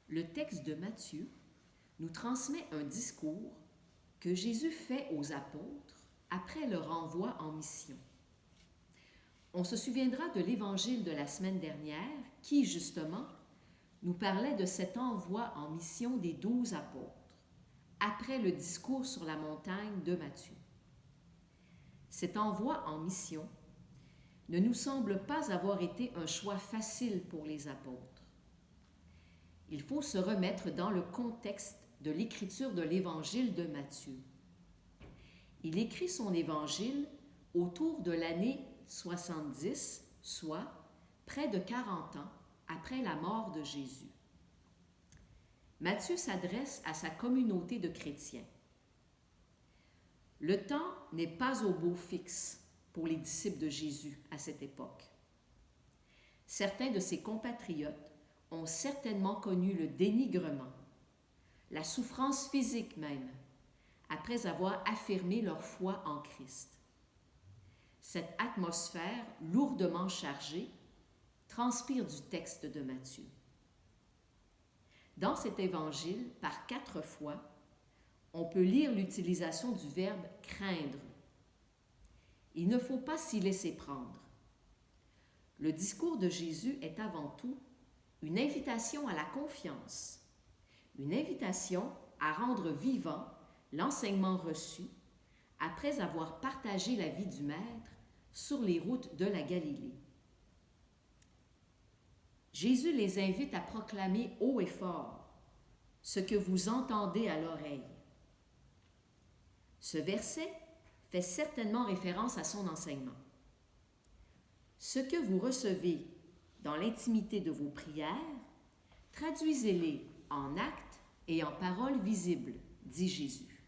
Le texte de Matthieu nous transmet un discours que Jésus fait aux apôtres après leur envoi en mission. On se souviendra de l'évangile de la semaine dernière qui, justement, nous parlait de cet envoi en mission des 12 apôtres, après le discours sur la montagne de Matthieu. Cet envoi en mission ne nous semble pas avoir été un choix facile pour les apôtres. Il faut se remettre dans le contexte de l'écriture de l'évangile de Matthieu. Il écrit son évangile autour de l'année 70, soit près de 40 ans après la mort de Jésus. Matthieu s'adresse à sa communauté de chrétiens. Le temps n'est pas au beau fixe pour les disciples de Jésus à cette époque. Certains de ses compatriotes ont certainement connu le dénigrement, la souffrance physique même, après avoir affirmé leur foi en Christ. Cette atmosphère lourdement chargée transpire du texte de Matthieu. Dans cet évangile, par 4 fois, on peut lire l'utilisation du verbe « craindre ». Il ne faut pas s'y laisser prendre. Le discours de Jésus est avant tout une invitation à la confiance, une invitation à rendre vivant l'enseignement reçu après avoir partagé la vie du Maître sur les routes de la Galilée. Jésus les invite à proclamer haut et fort ce que vous entendez à l'oreille. Ce verset fait certainement référence à son enseignement. Ce que vous recevez dans l'intimité de vos prières, traduisez-les en actes et en paroles visibles, dit Jésus.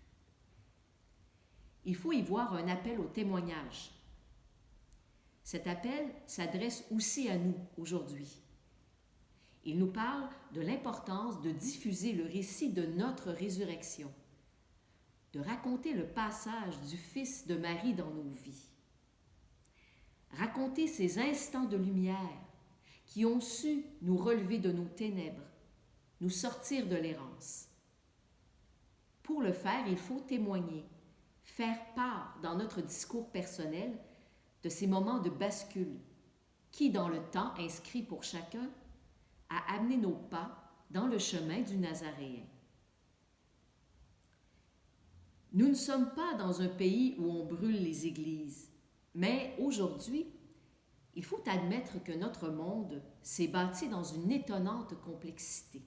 Il faut y voir un appel au témoignage. Cet appel s'adresse aussi à nous aujourd'hui. Il nous parle de l'importance de diffuser le récit de notre résurrection, de raconter le passage du Fils de Marie dans nos vies. Raconter ces instants de lumière qui ont su nous relever de nos ténèbres, nous sortir de l'errance. Pour le faire, il faut témoigner, faire part dans notre discours personnel de ces moments de bascule qui, dans le temps inscrit pour chacun, a amené nos pas dans le chemin du Nazaréen. Nous ne sommes pas dans un pays où on brûle les églises, mais aujourd'hui, il faut admettre que notre monde s'est bâti dans une étonnante complexité.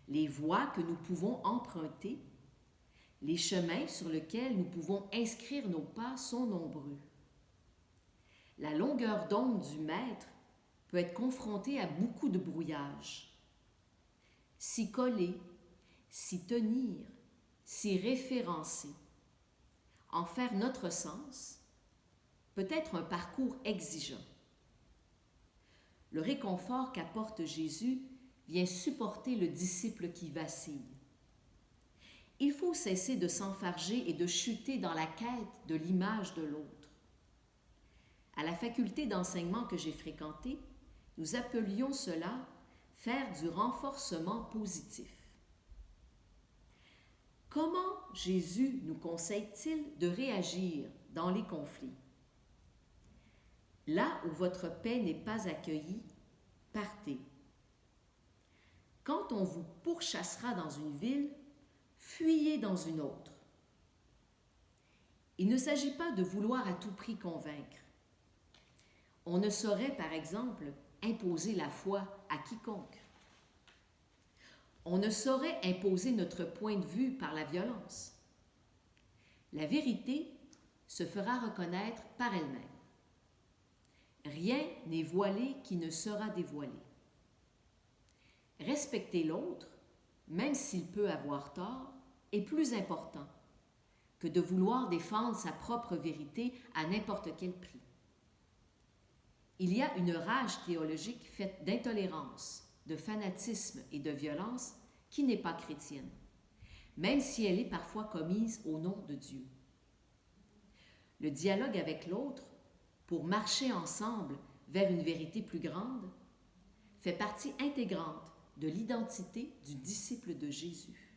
Les voies que nous pouvons emprunter, les chemins sur lesquels nous pouvons inscrire nos pas sont nombreux. La longueur d'onde du Maître peut être confrontée à beaucoup de brouillage. S'y coller, s'y tenir, s'y référencer, en faire notre sens, peut être un parcours exigeant. Le réconfort qu'apporte Jésus vient supporter le disciple qui vacille. Il faut cesser de s'enfarger et de chuter dans la quête de l'image de l'autre. À la faculté d'enseignement que j'ai fréquentée, nous appelions cela faire du renforcement positif. Comment Jésus nous conseille-t-il de réagir dans les conflits? Là où votre paix n'est pas accueillie, partez. Quand on vous pourchassera dans une ville, fuyez dans une autre. Il ne s'agit pas de vouloir à tout prix convaincre. On ne saurait, par exemple, imposer la foi à quiconque. On ne saurait imposer notre point de vue par la violence. La vérité se fera reconnaître par elle-même. Rien n'est voilé qui ne sera dévoilé. Respecter l'autre, même s'il peut avoir tort, est plus important que de vouloir défendre sa propre vérité à n'importe quel prix. Il y a une rage théologique faite d'intolérance, de fanatisme et de violence qui n'est pas chrétienne, même si elle est parfois commise au nom de Dieu. Le dialogue avec l'autre, pour marcher ensemble vers une vérité plus grande, fait partie intégrante de l'identité du disciple de Jésus.